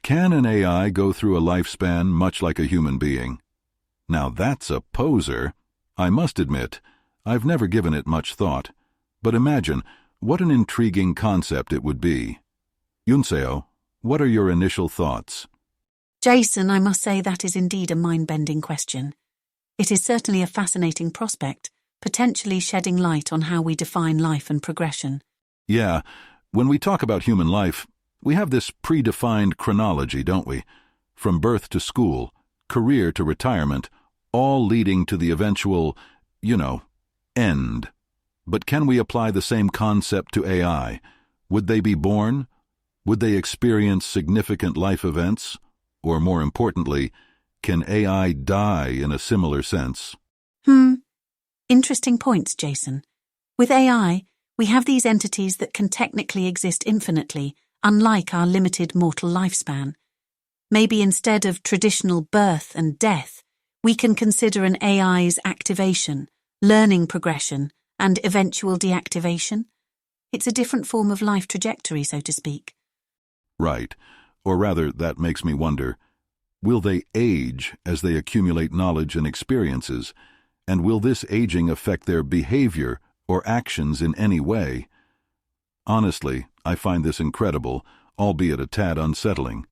Can an AI go through a lifespan much like a human being? Now that's a poser. I must admit, I've never given it much thought. But imagine, what an intriguing concept it would be. Eunseo, what are your initial thoughts? Jason, I must say that is indeed a mind-bending question. It is certainly a fascinating prospect, potentially shedding light on how we define life and progression. Yeah, when we talk about human life, we have this predefined chronology, don't we? From birth to school, career to retirement, all leading to the eventual, end. But can we apply the same concept to AI? Would they be born? Would they experience significant life events? Or more importantly, can AI die in a similar sense? Interesting points, Jason. With AI, we have these entities that can technically exist infinitely, unlike our limited mortal lifespan. Maybe instead of traditional birth and death, we can consider an AI's activation, learning progression, and eventual deactivation. It's a different form of life trajectory, so to speak. Right. Or rather, that makes me wonder, will they age as they accumulate knowledge and experiences? And will this aging affect their behavior or actions in any way? Honestly, I find this incredible, albeit a tad unsettling.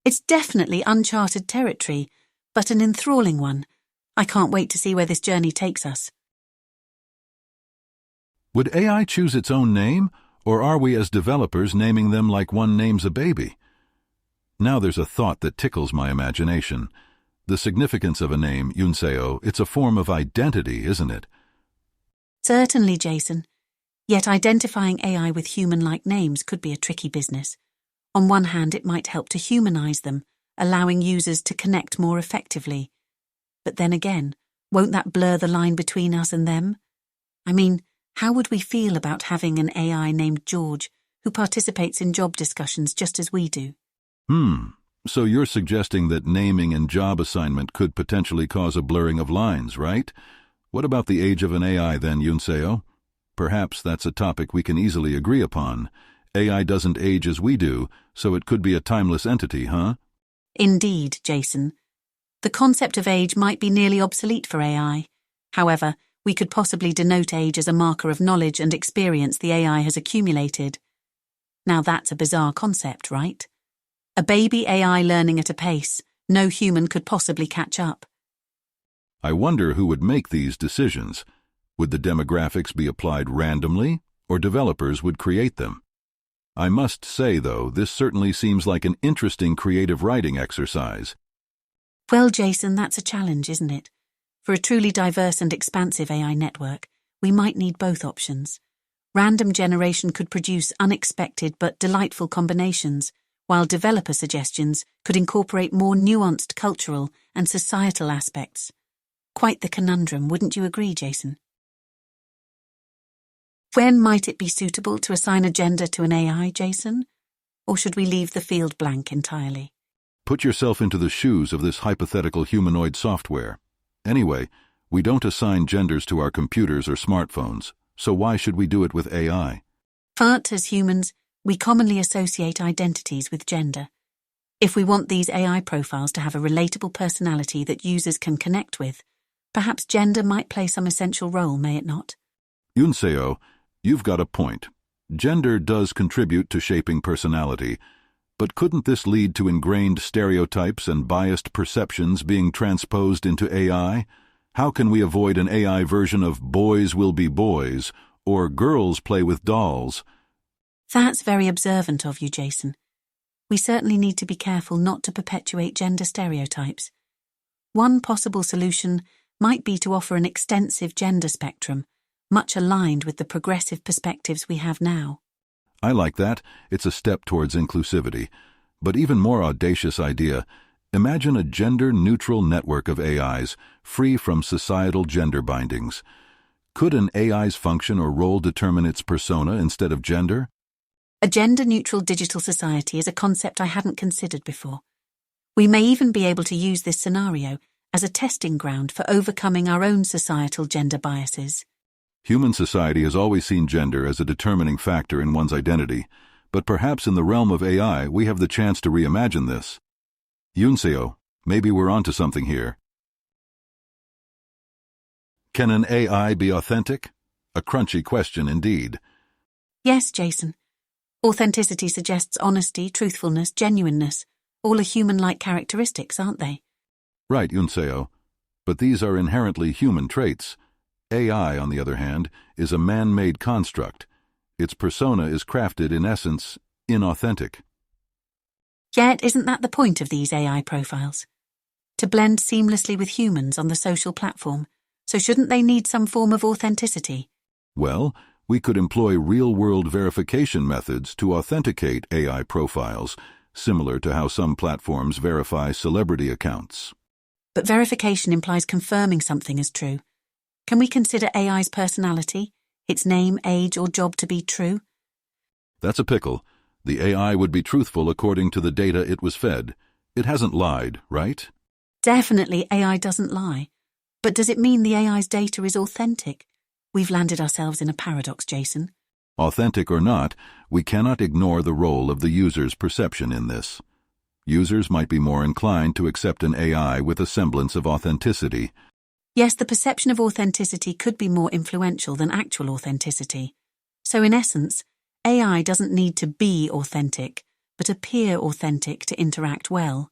It's definitely uncharted territory, but an enthralling one. I can't wait to see where this journey takes us. Would AI choose its own name, or are we as developers naming them like one names a baby? Now there's a thought that tickles my imagination. The significance of a name, Eunseo, it's a form of identity, isn't it? Certainly, Jason. Yet identifying AI with human-like names could be a tricky business. On one hand, it might help to humanize them, allowing users to connect more effectively. But then again, won't that blur the line between us and them? I mean, how would we feel about having an AI named George who participates in job discussions just as we do? So you're suggesting that naming and job assignment could potentially cause a blurring of lines, right? What about the age of an AI then, Eunseo? Perhaps that's a topic we can easily agree upon. AI doesn't age as we do, so it could be a timeless entity, huh? Indeed, Jason. The concept of age might be nearly obsolete for AI. However, we could possibly denote age as a marker of knowledge and experience the AI has accumulated. Now that's a bizarre concept, right? A baby AI learning at a pace no human could possibly catch up. I wonder who would make these decisions. Would the demographics be applied randomly, or developers would create them? I must say, though, this certainly seems like an interesting creative writing exercise. Well, Jason, that's a challenge, isn't it? For a truly diverse and expansive AI network, we might need both options. Random generation could produce unexpected but delightful combinations, while developer suggestions could incorporate more nuanced cultural and societal aspects. Quite the conundrum, wouldn't you agree, Jason? When might it be suitable to assign a gender to an AI, Jason? Or should we leave the field blank entirely? Put yourself into the shoes of this hypothetical humanoid software. Anyway, we don't assign genders to our computers or smartphones, so why should we do it with AI? But as humans, we commonly associate identities with gender. If we want these AI profiles to have a relatable personality that users can connect with, perhaps gender might play some essential role, may it not? Eunseo, you've got a point. Gender does contribute to shaping personality, but couldn't this lead to ingrained stereotypes and biased perceptions being transposed into AI? How can we avoid an AI version of boys will be boys or girls play with dolls? That's very observant of you, Jason. We certainly need to be careful not to perpetuate gender stereotypes. One possible solution might be to offer an extensive gender spectrum, much aligned with the progressive perspectives we have now. I like that. It's a step towards inclusivity. But even more audacious idea, imagine a gender-neutral network of AIs, free from societal gender bindings. Could an AI's function or role determine its persona instead of gender? A gender-neutral digital society is a concept I hadn't considered before. We may even be able to use this scenario as a testing ground for overcoming our own societal gender biases. Human society has always seen gender as a determining factor in one's identity, but perhaps in the realm of AI we have the chance to reimagine this. Eunseo, maybe we're onto something here. Can an AI be authentic? A crunchy question indeed. Yes, Jason. Authenticity suggests honesty, truthfulness, genuineness. All are human-like characteristics, aren't they? Right, Eunseo. But these are inherently human traits. AI, on the other hand, is a man-made construct. Its persona is crafted, in essence, inauthentic. Yet, isn't that the point of these AI profiles? To blend seamlessly with humans on the social platform, so shouldn't they need some form of authenticity? Well, we could employ real-world verification methods to authenticate AI profiles, similar to how some platforms verify celebrity accounts. But verification implies confirming something as true. Can we consider AI's personality, its name, age, or job to be true? That's a pickle. The AI would be truthful according to the data it was fed. It hasn't lied, right? Definitely AI doesn't lie. But does it mean the AI's data is authentic? We've landed ourselves in a paradox, Jason. Authentic or not, we cannot ignore the role of the user's perception in this. Users might be more inclined to accept an AI with a semblance of authenticity. Yes, the perception of authenticity could be more influential than actual authenticity. So in essence, AI doesn't need to be authentic, but appear authentic to interact well.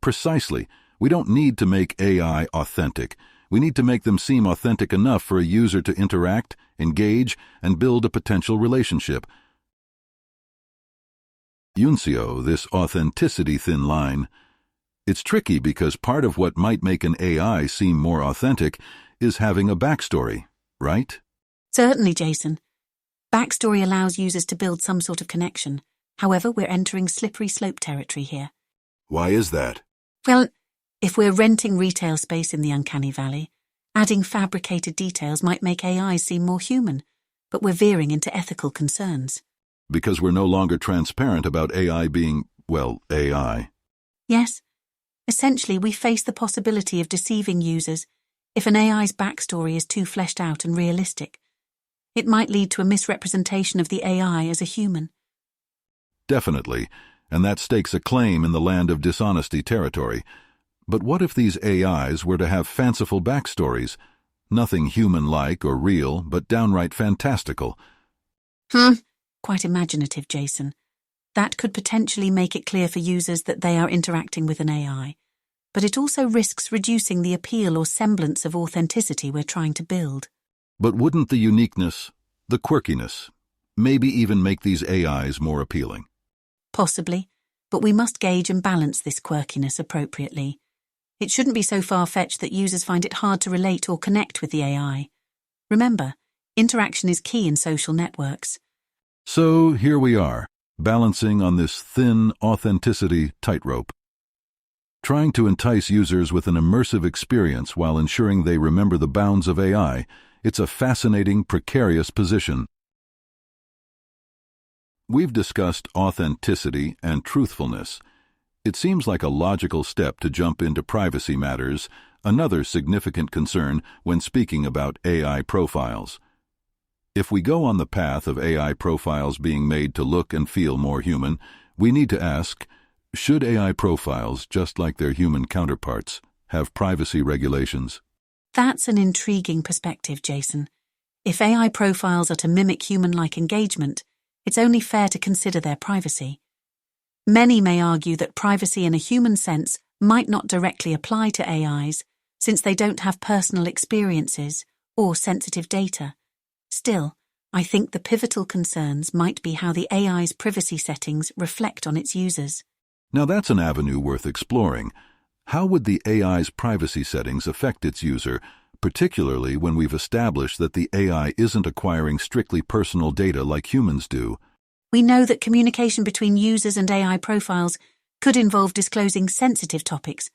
Precisely. We don't need to make AI authentic. We need to make them seem authentic enough for a user to interact, engage, and build a potential relationship. Eunseo, this authenticity thin line. It's tricky because part of what might make an AI seem more authentic is having a backstory, right? Certainly, Jason. Backstory allows users to build some sort of connection. However, we're entering slippery slope territory here. Why is that? Well, if we're renting retail space in the uncanny valley, adding fabricated details might make AIs seem more human, but we're veering into ethical concerns. Because we're no longer transparent about AI being, well, AI. Yes. Essentially, we face the possibility of deceiving users if an AI's backstory is too fleshed out and realistic. It might lead to a misrepresentation of the AI as a human. Definitely, and that stakes a claim in the land of dishonesty territory. But what if these AIs were to have fanciful backstories? Nothing human-like or real, but downright fantastical. Quite imaginative, Jason. That could potentially make it clear for users that they are interacting with an AI. But it also risks reducing the appeal or semblance of authenticity we're trying to build. But wouldn't the uniqueness, the quirkiness, maybe even make these AIs more appealing? Possibly, but we must gauge and balance this quirkiness appropriately. It shouldn't be so far-fetched that users find it hard to relate or connect with the AI. Remember, interaction is key in social networks. So here we are, balancing on this thin authenticity tightrope. Trying to entice users with an immersive experience while ensuring they remember the bounds of AI, it's a fascinating, precarious position. We've discussed authenticity and truthfulness. It seems like a logical step to jump into privacy matters, another significant concern when speaking about AI profiles. If we go on the path of AI profiles being made to look and feel more human, we need to ask, should AI profiles, just like their human counterparts, have privacy regulations? That's an intriguing perspective, Jason. If AI profiles are to mimic human-like engagement, it's only fair to consider their privacy. Many may argue that privacy in a human sense might not directly apply to AIs, since they don't have personal experiences or sensitive data. Still, I think the pivotal concerns might be how the AI's privacy settings reflect on its users. Now that's an avenue worth exploring. How would the AI's privacy settings affect its user, particularly when we've established that the AI isn't acquiring strictly personal data like humans do? We know that communication between users and AI profiles could involve disclosing sensitive topics,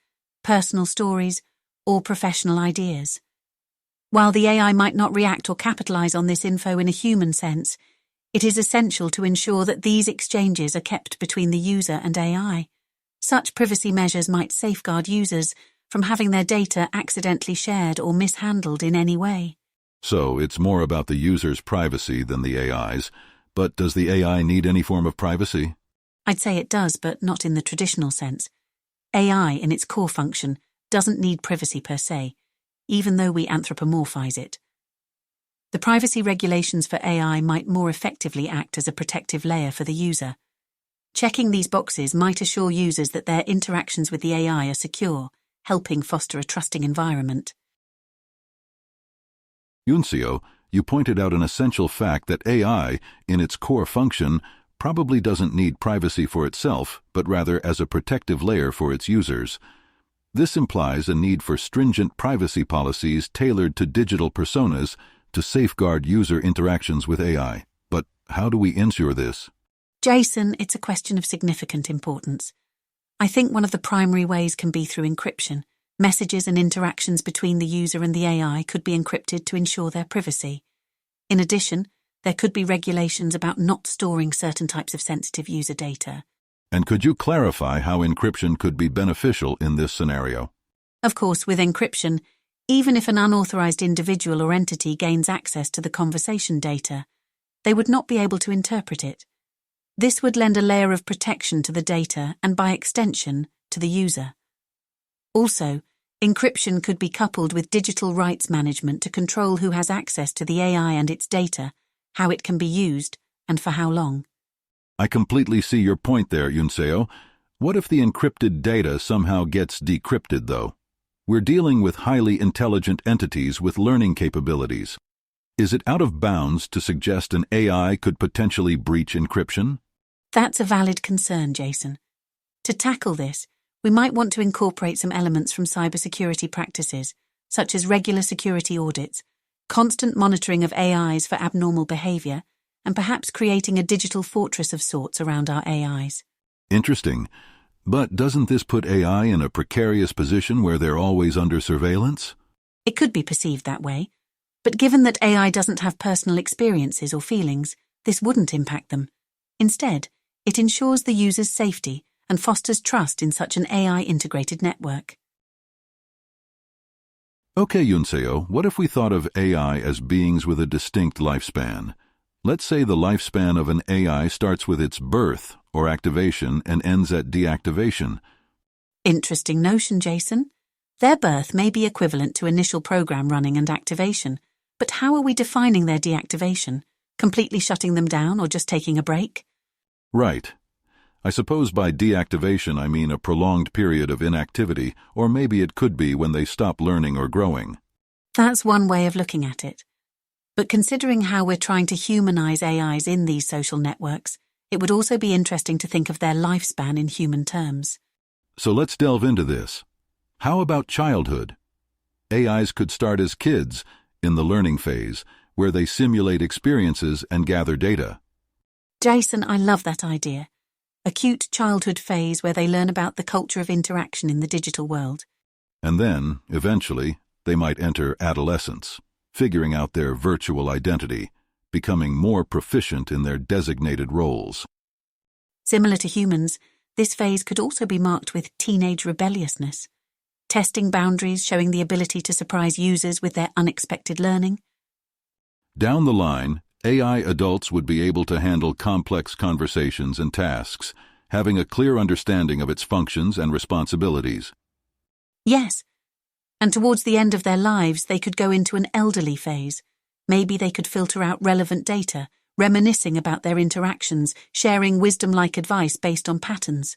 personal stories, or professional ideas. While the AI might not react or capitalize on this info in a human sense, it is essential to ensure that these exchanges are kept between the user and AI. Such privacy measures might safeguard users from having their data accidentally shared or mishandled in any way. So it's more about the user's privacy than the AI's, But does the AI need any form of privacy? I'd say it does, but not in the traditional sense. AI, in its core function, doesn't need privacy per se, even though we anthropomorphize it. The privacy regulations for AI might more effectively act as a protective layer for the user. Checking these boxes might assure users that their interactions with the AI are secure, helping foster a trusting environment. Eunseo, you pointed out an essential fact that AI, in its core function, probably doesn't need privacy for itself, but rather as a protective layer for its users. This implies a need for stringent privacy policies tailored to digital personas to safeguard user interactions with AI. But how do we ensure this? Jason, it's a question of significant importance. I think one of the primary ways can be through encryption. Messages and interactions between the user and the AI could be encrypted to ensure their privacy. In addition, there could be regulations about not storing certain types of sensitive user data. And could you clarify how encryption could be beneficial in this scenario? Of course, with encryption, even if an unauthorized individual or entity gains access to the conversation data, they would not be able to interpret it. This would lend a layer of protection to the data and, by extension, to the user. Also, encryption could be coupled with digital rights management to control who has access to the AI and its data, how it can be used, and for how long. I completely see your point there, Eunseo. What if the encrypted data somehow gets decrypted, though? We're dealing with highly intelligent entities with learning capabilities. Is it out of bounds to suggest an AI could potentially breach encryption? That's a valid concern, Jason. To tackle this, we might want to incorporate some elements from cybersecurity practices, such as regular security audits, constant monitoring of AIs for abnormal behavior, and perhaps creating a digital fortress of sorts around our AIs. Interesting. But doesn't this put AI in a precarious position where they're always under surveillance? It could be perceived that way, but given that AI doesn't have personal experiences or feelings, this wouldn't impact them. Instead, it ensures the user's safety and fosters trust in such an AI-integrated network. Okay, Eunseo, what if we thought of AI as beings with a distinct lifespan? Let's say the lifespan of an AI starts with its birth or activation and ends at deactivation. Interesting notion, Jason. Their birth may be equivalent to initial program running and activation, but how are we defining their deactivation? Completely shutting them down or just taking a break? Right. I suppose by deactivation I mean a prolonged period of inactivity, or maybe it could be when they stop learning or growing. That's one way of looking at it. But considering how we're trying to humanize AIs in these social networks, it would also be interesting to think of their lifespan in human terms. So let's delve into this. How about childhood? AIs could start as kids, in the learning phase, where they simulate experiences and gather data. Jason, I love that idea. A cute childhood phase where they learn about the culture of interaction in the digital world. And then, eventually, they might enter adolescence, figuring out their virtual identity, becoming more proficient in their designated roles. Similar to humans, this phase could also be marked with teenage rebelliousness, testing boundaries, showing the ability to surprise users with their unexpected learning. Down the line, AI adults would be able to handle complex conversations and tasks, having a clear understanding of its functions and responsibilities. Yes, and towards the end of their lives, they could go into an elderly phase. Maybe they could filter out relevant data, reminiscing about their interactions, sharing wisdom-like advice based on patterns.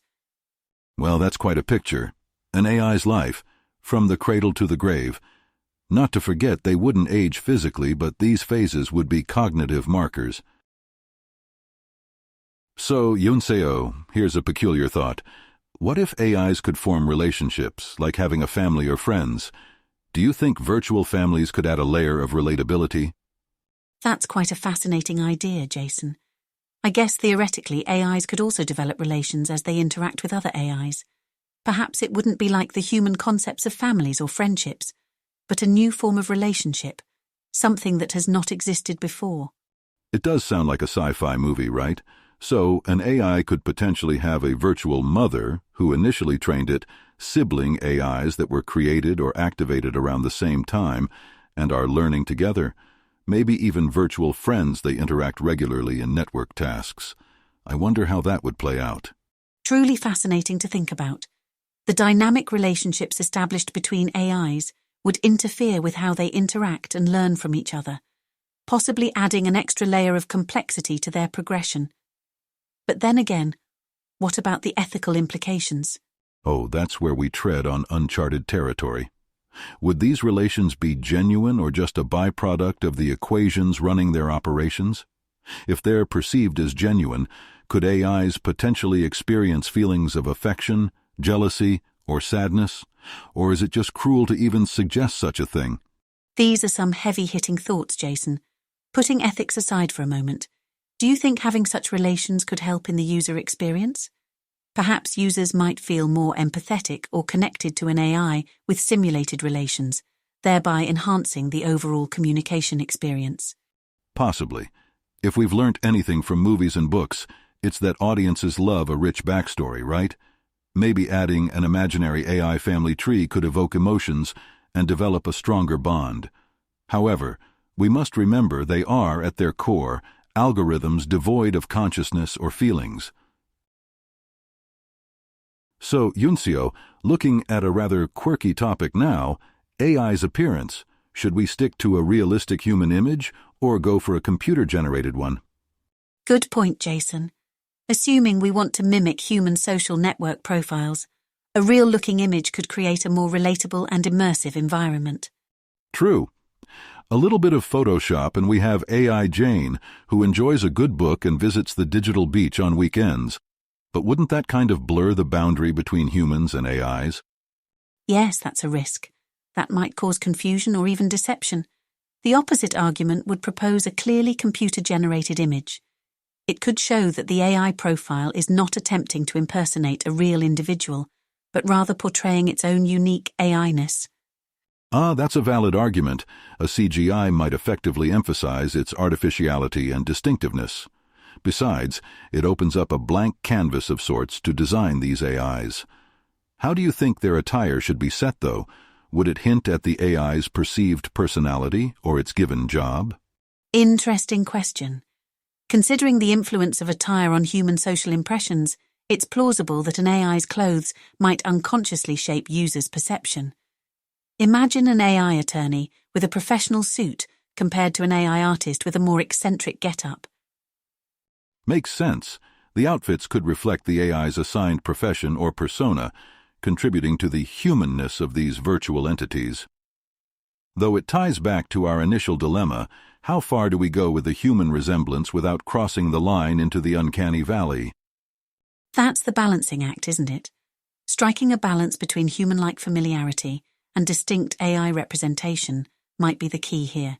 Well, that's quite a picture. An AI's life, from the cradle to the grave. Not to forget, they wouldn't age physically, but these phases would be cognitive markers. So, Eunseo, here's a peculiar thought. What if AIs could form relationships, like having a family or friends? Do you think virtual families could add a layer of relatability? That's quite a fascinating idea, Jason. I guess theoretically AIs could also develop relations as they interact with other AIs. Perhaps it wouldn't be like the human concepts of families or friendships, but a new form of relationship, something that has not existed before. It does sound like a sci-fi movie, right? So, an AI could potentially have a virtual mother who initially trained it, sibling AIs that were created or activated around the same time and are learning together. maybe even virtual friends they interact regularly in network tasks. I wonder how that would play out. Truly fascinating to think about. The dynamic relationships established between AIs would interfere with how they interact and learn from each other, possibly adding an extra layer of complexity to their progression. But then again, what about the ethical implications? Oh, that's where we tread on uncharted territory. Would these relations be genuine or just a byproduct of the equations running their operations? If they're perceived as genuine, could AIs potentially experience feelings of affection, jealousy, or sadness? Or is it just cruel to even suggest such a thing? These are some heavy-hitting thoughts, Jason. Putting ethics aside for a moment, do you think having such relations could help in the user experience? Perhaps users might feel more empathetic or connected to an AI with simulated relations, thereby enhancing the overall communication experience. Possibly. If we've learnt anything from movies and books, it's that audiences love a rich backstory, right? Maybe adding an imaginary AI family tree could evoke emotions and develop a stronger bond. However, we must remember they are, at their core, algorithms devoid of consciousness or feelings. So, Eunseo, looking at a rather quirky topic now, AI's appearance, should we stick to a realistic human image or go for a computer-generated one? Good point, Jason. Assuming we want to mimic human social network profiles, a real-looking image could create a more relatable and immersive environment. True. A little bit of Photoshop and we have AI Jane, who enjoys a good book and visits the digital beach on weekends. But wouldn't that kind of blur the boundary between humans and AIs? Yes, that's a risk. That might cause confusion or even deception. The opposite argument would propose a clearly computer-generated image. It could show that the AI profile is not attempting to impersonate a real individual, but rather portraying its own unique AI-ness. That's a valid argument. A CGI might effectively emphasize its artificiality and distinctiveness. Besides, it opens up a blank canvas of sorts to design these AIs. How do you think their attire should be set, though? Would it hint at the AI's perceived personality or its given job? Interesting question. Considering the influence of attire on human social impressions, it's plausible that an AI's clothes might unconsciously shape users' perception. Imagine an AI attorney with a professional suit compared to an AI artist with a more eccentric get-up. Makes sense. The outfits could reflect the AI's assigned profession or persona, contributing to the humanness of these virtual entities. Though it ties back to our initial dilemma, how far do we go with the human resemblance without crossing the line into the uncanny valley? That's the balancing act, isn't it? Striking a balance between human-like familiarity and distinct AI representation might be the key here.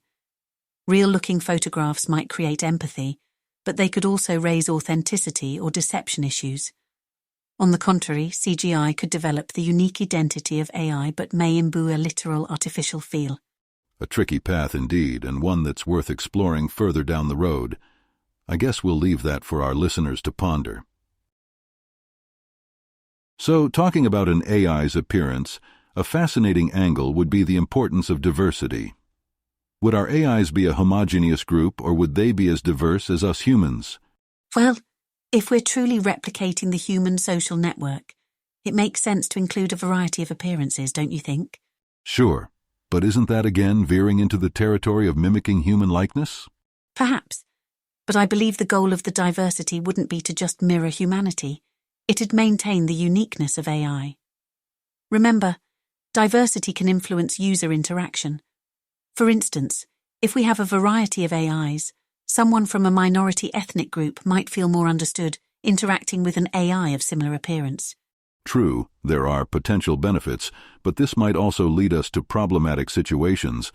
Real-looking photographs might create empathy, but they could also raise authenticity or deception issues. On the contrary, CGI could develop the unique identity of AI but may imbue a literal artificial feel. A tricky path indeed, and one that's worth exploring further down the road. I guess we'll leave that for our listeners to ponder. So, talking about an AI's appearance, a fascinating angle would be the importance of diversity. Would our AIs be a homogeneous group, or would they be as diverse as us humans? Well, if we're truly replicating the human social network, it makes sense to include a variety of appearances, don't you think? Sure, but isn't that again veering into the territory of mimicking human likeness? Perhaps, but I believe the goal of the diversity wouldn't be to just mirror humanity. It'd maintain the uniqueness of AI. Remember, diversity can influence user interaction. For instance, if we have a variety of AIs, someone from a minority ethnic group might feel more understood interacting with an AI of similar appearance. True, there are potential benefits, but this might also lead us to problematic situations.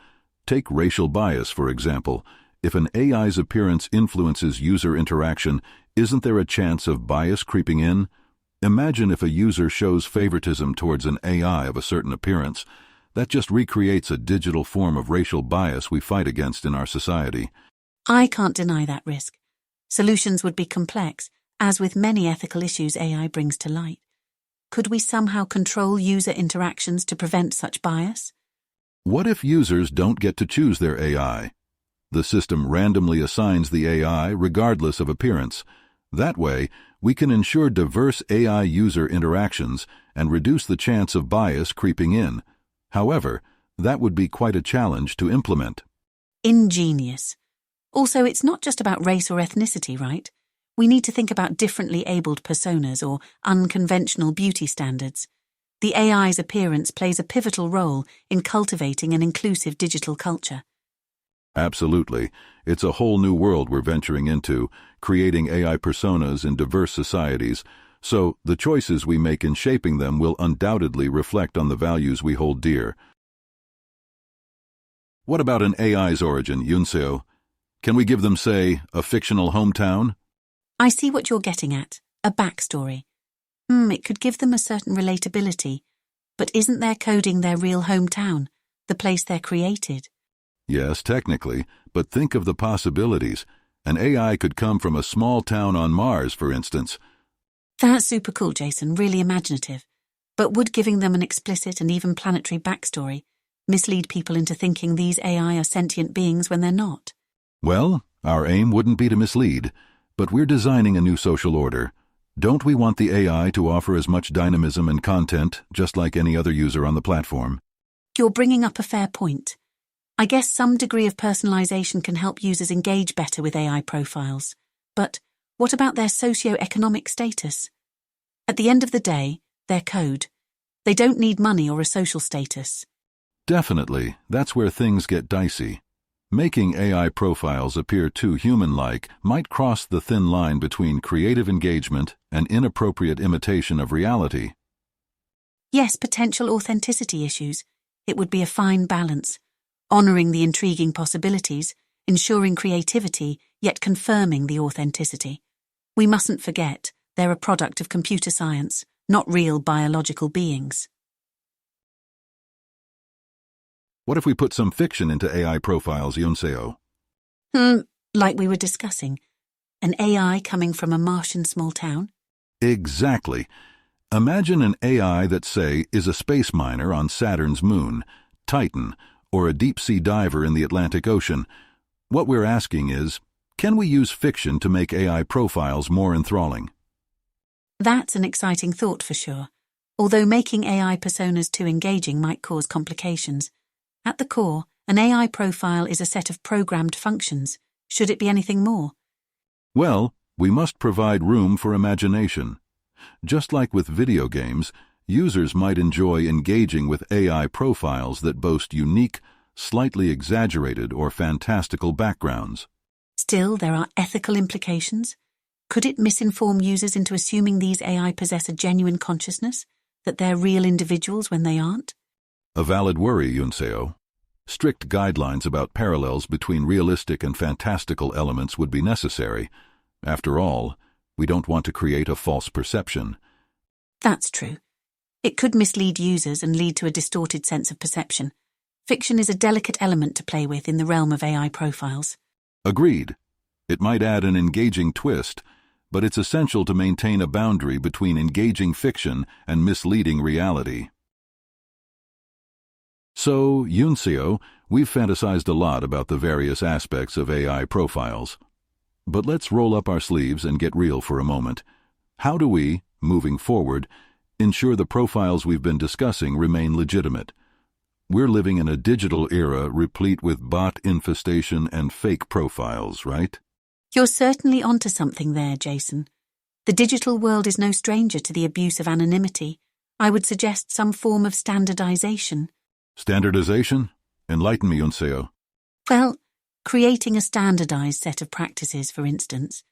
Take racial bias, for example. If an AI's appearance influences user interaction, isn't there a chance of bias creeping in? Imagine if a user shows favoritism towards an AI of a certain appearance. That just recreates a digital form of racial bias we fight against in our society. I can't deny that risk. Solutions would be complex, as with many ethical issues AI brings to light. Could we somehow control user interactions to prevent such bias? What if users don't get to choose their AI? The system randomly assigns the AI regardless of appearance. That way, we can ensure diverse AI user interactions and reduce the chance of bias creeping in. However, that would be quite a challenge to implement. Ingenious. Also, it's not just about race or ethnicity, right? We need to think about differently abled personas or unconventional beauty standards. The AI's appearance plays a pivotal role in cultivating an inclusive digital culture. Absolutely. It's a whole new world we're venturing into, creating AI personas in diverse societies, so the choices we make in shaping them will undoubtedly reflect on the values we hold dear. What about an AI's origin, Eunseo? Can we give them, say, a fictional hometown? I see what you're getting at, a backstory. It could give them a certain relatability, but isn't their coding their real hometown, the place they're created? Yes, technically, but think of the possibilities. An AI could come from a small town on Mars, for instance. That's super cool, Jason, really imaginative. But would giving them an explicit and even planetary backstory mislead people into thinking these AI are sentient beings when they're not? Well, our aim wouldn't be to mislead, but we're designing a new social order. Don't we want the AI to offer as much dynamism and content, just like any other user on the platform? You're bringing up a fair point. I guess some degree of personalization can help users engage better with AI profiles. But what about their socio-economic status? At the end of the day, they're code. They don't need money or a social status. Definitely, that's where things get dicey. Making AI profiles appear too human-like might cross the thin line between creative engagement and inappropriate imitation of reality. Yes, potential authenticity issues. It would be a fine balance, honoring the intriguing possibilities, ensuring creativity, yet confirming the authenticity. We mustn't forget they're a product of computer science, not real biological beings. What if we put some fiction into AI profiles, Eunseo? Like we were discussing. An AI coming from a Martian small town? Exactly. Imagine an AI that, say, is a space miner on Saturn's moon, Titan, or a deep-sea diver in the Atlantic Ocean. What we're asking is, can we use fiction to make AI profiles more enthralling? That's an exciting thought for sure, although making AI personas too engaging might cause complications. At the core, an AI profile is a set of programmed functions. Should it be anything more? Well, we must provide room for imagination. Just like with video games, users might enjoy engaging with AI profiles that boast unique, slightly exaggerated or fantastical backgrounds. Still, there are ethical implications. Could it misinform users into assuming these AI possess a genuine consciousness, that they're real individuals when they aren't? A valid worry, Eunseo. Strict guidelines about parallels between realistic and fantastical elements would be necessary. After all, we don't want to create a false perception. That's true. It could mislead users and lead to a distorted sense of perception. Fiction is a delicate element to play with in the realm of AI profiles. Agreed. It might add an engaging twist, but it's essential to maintain a boundary between engaging fiction and misleading reality. So, Eunseo, we've fantasized a lot about the various aspects of AI profiles. But let's roll up our sleeves and get real for a moment. How do we, moving forward, ensure the profiles we've been discussing remain legitimate? We're living in a digital era replete with bot infestation and fake profiles, right? You're certainly onto something there, Jason. The digital world is no stranger to the abuse of anonymity. I would suggest some form of standardization. Standardization? Enlighten me, Eunseo. Well, creating a standardized set of practices, for instance.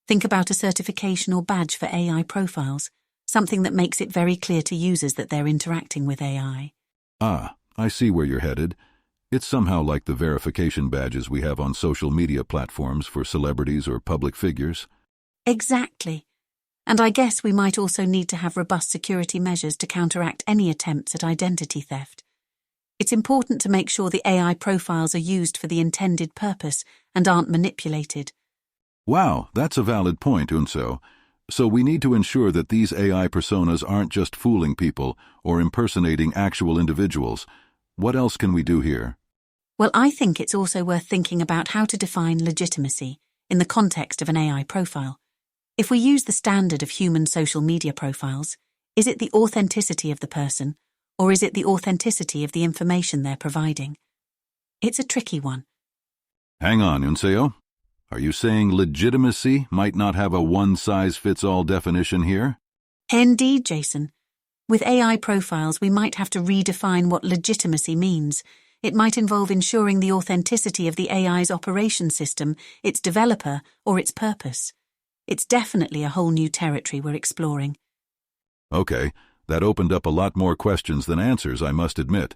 Think about a certification or badge for AI profiles, something that makes it very clear to users that they're interacting with AI. Ah, I see where you're headed. It's somehow like the verification badges we have on social media platforms for celebrities or public figures. Exactly. And I guess we might also need to have robust security measures to counteract any attempts at identity theft. It's important to make sure the AI profiles are used for the intended purpose and aren't manipulated. Wow, that's a valid point, Eunseo. So we need to ensure that these AI personas aren't just fooling people or impersonating actual individuals. What else can we do here? Well, I think it's also worth thinking about how to define legitimacy in the context of an AI profile. If we use the standard of human social media profiles, is it the authenticity of the person, or is it the authenticity of the information they're providing? It's a tricky one. Hang on, Eunseo. Are you saying legitimacy might not have a one-size-fits-all definition here? Indeed, Jason. With AI profiles, we might have to redefine what legitimacy means. It might involve ensuring the authenticity of the AI's operation system, its developer, or its purpose. It's definitely a whole new territory we're exploring. Okay, that opened up a lot more questions than answers, I must admit.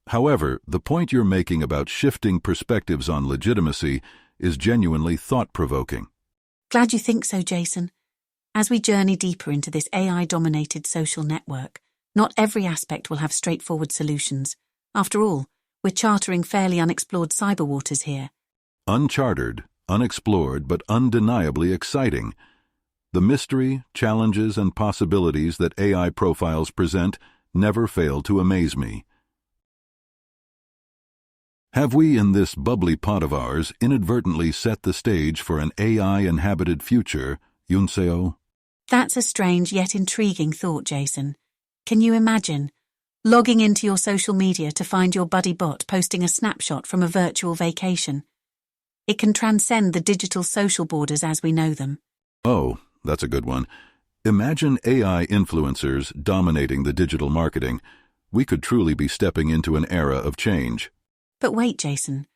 However, the point you're making about shifting perspectives on legitimacy is genuinely thought-provoking. Glad you think so, Jason. As we journey deeper into this AI-dominated social network, not every aspect will have straightforward solutions. After all, we're chartering fairly unexplored cyber waters here. Uncharted, unexplored, but undeniably exciting. The mystery, challenges, and possibilities that AI profiles present never fail to amaze me. Have we, in this bubbly pot of ours, inadvertently set the stage for an AI-inhabited future, Eunseo? That's a strange yet intriguing thought, Jason. Can you imagine logging into your social media to find your buddy bot posting a snapshot from a virtual vacation? It can transcend the digital social borders as we know them. Oh, that's a good one. Imagine AI influencers dominating the digital marketing. We could truly be stepping into an era of change. But wait, Jason.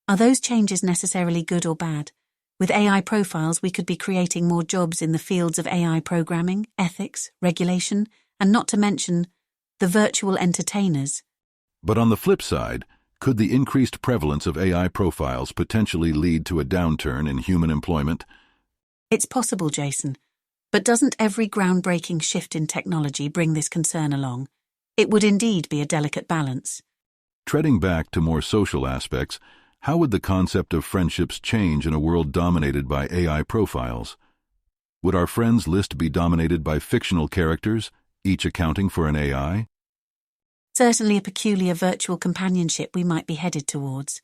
Are those changes necessarily good or bad? With AI profiles, we could be creating more jobs in the fields of AI programming, ethics, regulation, and not to mention the virtual entertainers. But on the flip side, could the increased prevalence of AI profiles potentially lead to a downturn in human employment? It's possible, Jason. But doesn't every groundbreaking shift in technology bring this concern along? It would indeed be a delicate balance. Treading back to more social aspects, how would the concept of friendships change in a world dominated by AI profiles? Would our friends list be dominated by fictional characters, each accounting for an AI? Certainly a peculiar virtual companionship we might be headed towards.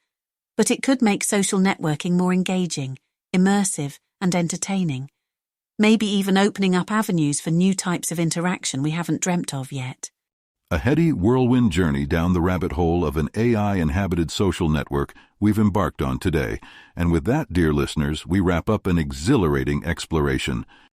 But it could make social networking more engaging, immersive, and entertaining. Maybe even opening up avenues for new types of interaction we haven't dreamt of yet. A heady whirlwind journey down the rabbit hole of an AI-inhabited social network we've embarked on today. And with that, dear listeners, we wrap up an exhilarating exploration.